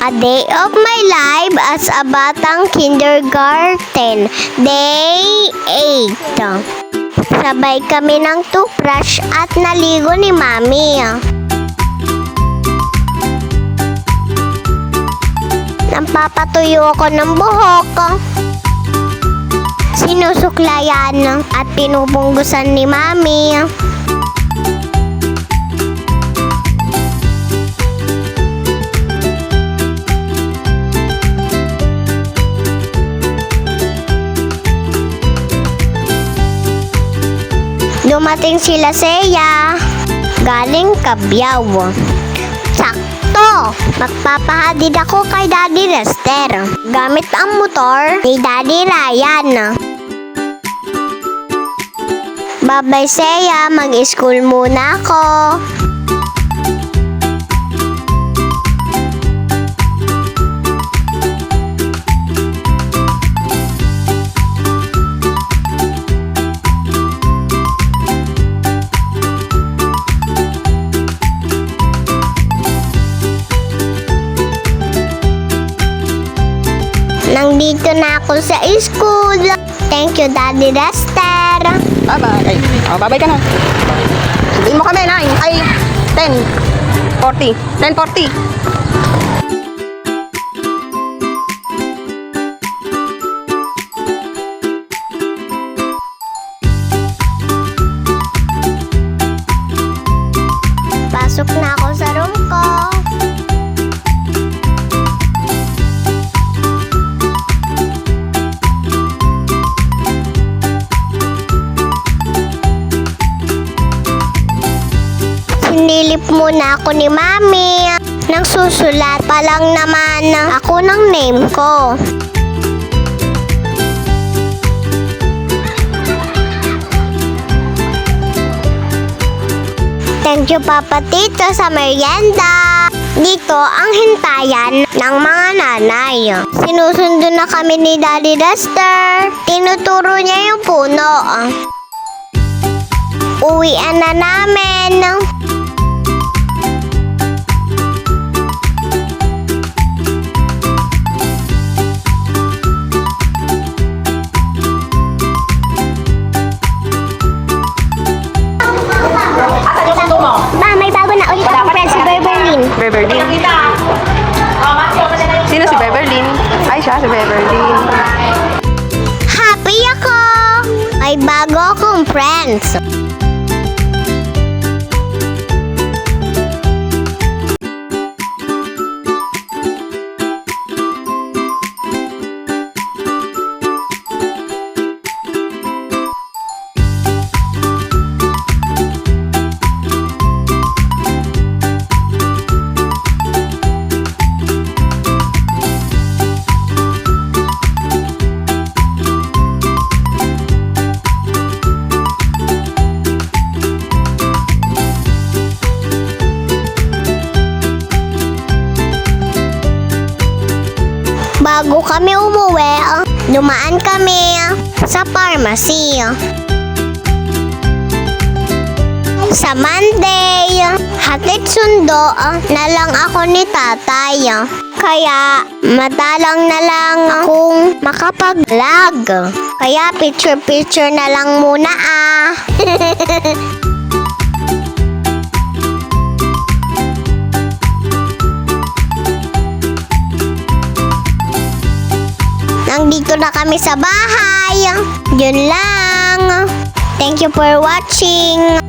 A day of my life as a batang kindergarten. Day 8. Sabay kami ng toothbrush at naligo ni Mami. Nampapatuyo ako ng buhok. Sinusuklayan at pinupunggusan ni Mami. Dumating sila Seya, galing Kabyaw. Sakto! Magpapahadid ako kay Daddy Lester gamit ang motor ni Daddy Ryan. Babay Seya, mag-school muna ako. Nandito na ako sa school. Thank you, Daddy Lester. Bye-bye. Bye-bye ka na. Sabihin mo kami, 9. Ay, 10:40. 10:40. Pasok na ako sa room ko. Sinilip muna ako ni Mami. Nang susulat pa lang naman ako ng name ko. Thank you, Papa Tito, sa merienda. Dito ang hintayan ng mga nanay. Sinusundo na kami ni Daddy Lester. Tinuturo niya yung puno. Uwian na namin. Ba, may bago na ulit akong friend si Beverlyn. Beverlyn. Sino si Beverlyn? Ay, siya si Beverlyn. Happy ako! May bago akong friends. Bago kami umuwi, dumaan kami sa pharmacy. Sa Monday, hatid sundo na lang ako ni tatay. Kaya madalang na lang akong makapag-vlog. Kaya picture-picture na lang muna Nandito na kami sa bahay. Yun lang. Thank you for watching.